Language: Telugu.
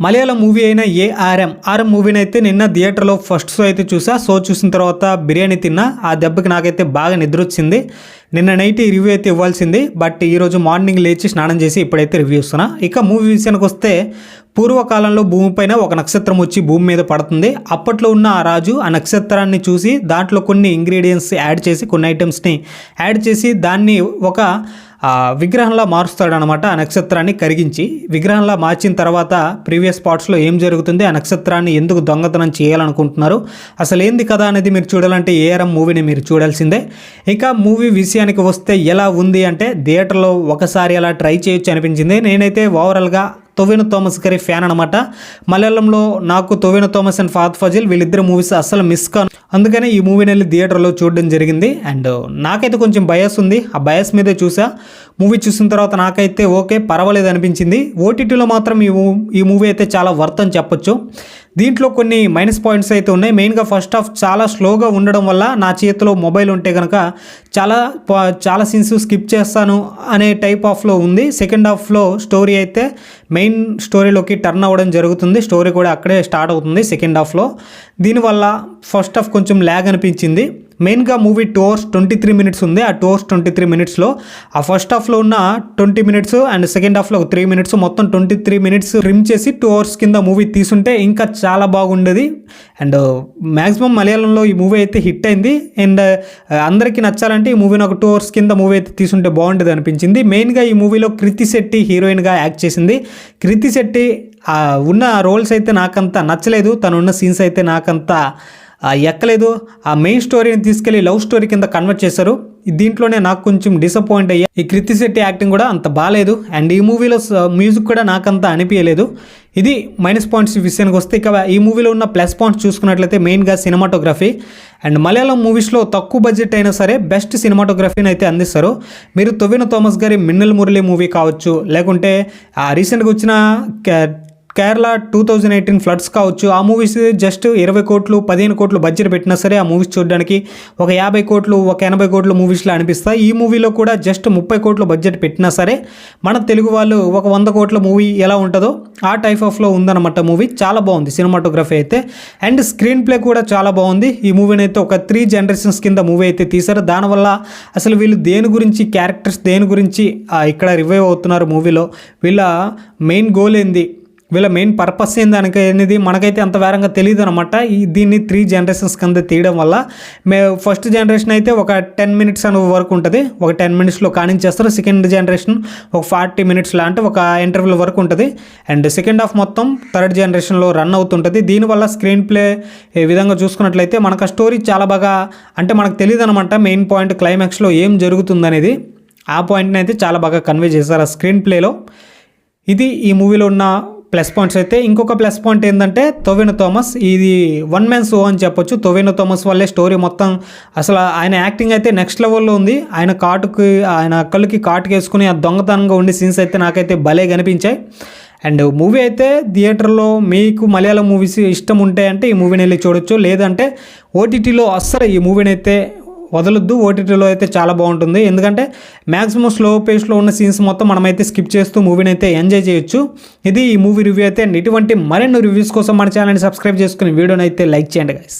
మలయాళం మూవీ అయిన ఆర్ఎం మూవీని అయితే నిన్న థియేటర్లో ఫస్ట్ షో అయితే చూసా. షో చూసిన తర్వాత బిర్యానీ తిన్నా. ఆ దెబ్బకి నాకైతే బాగా నిద్ర వచ్చింది. నిన్న నైట్ ఈ రివ్యూ అయితే ఇవ్వాల్సింది, బట్ ఈరోజు మార్నింగ్ లేచి స్నానం చేసి ఇప్పుడైతే రివ్యూ ఇస్తున్నా. ఇక మూవీ విషయానికి వస్తే, పూర్వకాలంలో భూమిపైన ఒక నక్షత్రం వచ్చి భూమి మీద పడుతుంది. అప్పట్లో ఉన్న ఆ రాజు ఆ నక్షత్రాన్ని చూసి దాంట్లో కొన్ని ఇంగ్రీడియంట్స్ యాడ్ చేసి, కొన్ని ఐటమ్స్ని యాడ్ చేసి దాన్ని ఒక విగ్రహంలా మారుస్తాడనమాట. ఆ నక్షత్రాన్ని కరిగించి విగ్రహంలా మార్చిన తర్వాత ప్రీవియస్ పార్ట్స్లో ఏం జరుగుతుంది, ఆ నక్షత్రాన్ని ఎందుకు దొంగతనం చేయాలనుకుంటున్నారు, అసలు ఏంది కదా అనేది మీరు చూడాలంటే ఏఆర్ఎం మూవీని మీరు చూడాల్సిందే. ఇక మూవీ విషయానికి వస్తే ఎలా ఉంది అంటే, థియేటర్లో ఒకసారి అలా ట్రై చేయొచ్చు అనిపించింది. నేనైతే ఓవరాల్గా టొవినో థామస్ గారి ఫ్యాన్ అనమాట. మలయాళంలో నాకు టొవినో థామస్ అండ్ ఫహద్ ఫాజిల్ వీళ్ళిద్దరు మూవీస్ అస్సలు మిస్ కాను. అందుకనే ఈ మూవీని వెళ్ళి థియేటర్లో చూడడం జరిగింది. అండ్ నాకైతే కొంచెం బయాస్ ఉంది, ఆ బయాస్ మీదే చూసా. మూవీ చూసిన తర్వాత నాకైతే ఓకే పర్వాలేదు అనిపించింది. ఓటీటీలో మాత్రం ఈ మూవీ అయితే చాలా వర్త్ అని చెప్పొచ్చు. దీంట్లో కొన్ని మైనస్ పాయింట్స్ అయితే ఉన్నాయి. మెయిన్గా ఫస్ట్ హాఫ్ చాలా స్లోగా ఉండడం వల్ల నా చేతిలో మొబైల్ ఉంటే కనుక చాలా సీన్స్ స్కిప్ చేస్తాను అనే టైప్ ఆఫ్లో ఉంది. సెకండ్ హాఫ్లో స్టోరీ అయితే మెయిన్ స్టోరీలోకి టర్న్ అవ్వడం జరుగుతుంది. స్టోరీ కూడా అక్కడే స్టార్ట్ అవుతుంది సెకండ్ హాఫ్లో. దీనివల్ల ఫస్ట్ హాఫ్ కొంచెం ల్యాగ్ అనిపించింది. మెయిన్గా మూవీ 2 hours 23 minutes ఉంది. ఆ 2 hours 23 minutesలో ఆ ఫస్ట్ హాఫ్లో ఉన్న 20 minutes అండ్ సెకండ్ హాఫ్లో 3 minutes, మొత్తం 23 minutes రిమ్ చేసి 2 hours కింద మూవీ తీసుంటే ఇంకా చాలా బాగుండేది. అండ్ మ్యాక్సిమం మలయాళంలో ఈ మూవీ అయితే హిట్ అయింది. అండ్ అందరికీ నచ్చాలంటే ఈ మూవీని ఒక 2 hours కింద మూవీ అయితే తీసుంటే బాగుండేది అనిపించింది. మెయిన్గా ఈ మూవీలో కృతి శెట్టి హీరోయిన్గా యాక్ట్ చేసింది. కృతి శెట్టి ఉన్న రోల్స్ అయితే నాకంత నచ్చలేదు. తనున్న సీన్స్ అయితే నాకంత ఎక్కలేదు. ఆ మెయిన్ స్టోరీని తీసుకెళ్లి లవ్ స్టోరీ కింద కన్వర్ట్ చేశారు. దీంట్లోనే నాకు కొంచెం డిసప్పాయింట్ అయ్యా. ఈ కృతి శెట్టి యాక్టింగ్ కూడా అంత బాగాలేదు. అండ్ ఈ మూవీలో మ్యూజిక్ కూడా నాకంత అనిపించలేదు. ఇది మైనస్ పాయింట్స్ విషయానికి వస్తే, ఇక ఈ మూవీలో ఉన్న ప్లస్ పాయింట్స్ చూసుకున్నట్లయితే మెయిన్గా సినిమాటోగ్రఫీ. అండ్ మలయాళం మూవీస్లో తక్కువ బడ్జెట్ అయినా సరే బెస్ట్ సినిమాటోగ్రఫీని అయితే అందిస్తారు. మీరు టొవినో థామస్ గారి మిన్నల్ మురళి మూవీ కావచ్చు, లేకుంటే రీసెంట్గా వచ్చిన కేరళ 2018 ఫ్లడ్స్ కావచ్చు, ఆ మూవీస్ జస్ట్ 20 కోట్లు 15 కోట్లు బడ్జెట్ పెట్టినా సరే ఆ మూవీస్ చూడడానికి ఒక 50 కోట్లు ఒక 80 కోట్లు మూవీస్లో అనిపిస్తాయి. ఈ మూవీలో కూడా జస్ట్ 30 కోట్లు బడ్జెట్ పెట్టినా సరే మన తెలుగు వాళ్ళు ఒక 100 కోట్ల మూవీ ఎలా ఉంటుందో ఆ టైప్ ఆఫ్లో ఉందన్నమాట. మూవీ చాలా బాగుంది సినిమాటోగ్రఫీ అయితే. అండ్ స్క్రీన్ ప్లే కూడా చాలా బాగుంది. ఈ మూవీని అయితే ఒక 3 generations కింద మూవీ అయితే తీశారు. దానివల్ల అసలు వీళ్ళు దేని గురించి, క్యారెక్టర్స్ దేని గురించి ఇక్కడ రివైవ్ అవుతున్నారు మూవీలో, వీళ్ళ మెయిన్ గోల్ ఏంది, వీళ్ళ మెయిన్ పర్పస్ ఏందనక అనేది మనకైతే అంత వేరంగా తెలియదు అనమాట. దీన్ని 3 generations కింద తీయడం వల్ల ఫస్ట్ జనరేషన్ అయితే ఒక 10 minutes అనే వరకు ఉంటుంది, ఒక 10 minutesలో కానించేస్తారు. సెకండ్ జనరేషన్ ఒక 40 minutesలో అంటే ఒక ఇంటర్వ్యూల వరకు ఉంటుంది. అండ్ సెకండ్ హాఫ్ మొత్తం థర్డ్ జనరేషన్లో రన్ అవుతుంటుంది. దీనివల్ల స్క్రీన్ ప్లే ఈ విధంగా చూసుకున్నట్లయితే మనకు ఆ స్టోరీ చాలా బాగా, అంటే మనకు తెలియదు అనమాట మెయిన్ పాయింట్ క్లైమాక్స్లో ఏం జరుగుతుందనేది. ఆ పాయింట్ని అయితే చాలా బాగా కన్వే చేశారు ఆ స్క్రీన్ ప్లేలో. ఇది ఈ మూవీలో ఉన్న ప్లస్ పాయింట్స్ అయితే. ఇంకొక ప్లస్ పాయింట్ ఏంటంటే టొవినో థామస్, ఇది వన్ మ్యాన్ షో అని చెప్పొచ్చు. టొవినో థామస్ వల్లే స్టోరీ మొత్తం, అసలు ఆయన యాక్టింగ్ అయితే నెక్స్ట్ లెవెల్లో ఉంది. ఆయన కళ్ళుకి కాటుకు వేసుకుని ఆ దొంగతనంగా ఉండే సీన్స్ అయితే నాకైతే భలే కనిపించాయి. అండ్ మూవీ అయితే థియేటర్లో మీకు మలయాళం మూవీస్ ఇష్టం ఉంటే అంటే ఈ మూవీని వెళ్ళి చూడొచ్చు. లేదంటే ఓటీటీలో అస్సలు ఈ మూవీని అయితే వదలొద్దు. ఓటీటీలో అయితే చాలా బాగుంటుంది. ఎందుకంటే మ్యాక్సిమం స్లో పేస్లో ఉన్న సీన్స్ మొత్తం మనమైతే స్కిప్ చేస్తూ మూవీని అయితే ఎంజాయ్ చేయొచ్చు. ఇది ఈ మూవీ రివ్యూ అయితే. ఇటువంటి మరిన్ని రివ్యూస్ కోసం మన ఛానల్ని సబ్స్క్రైబ్ చేసుకుని వీడియోని అయితే లైక్ చేయండి గైస్.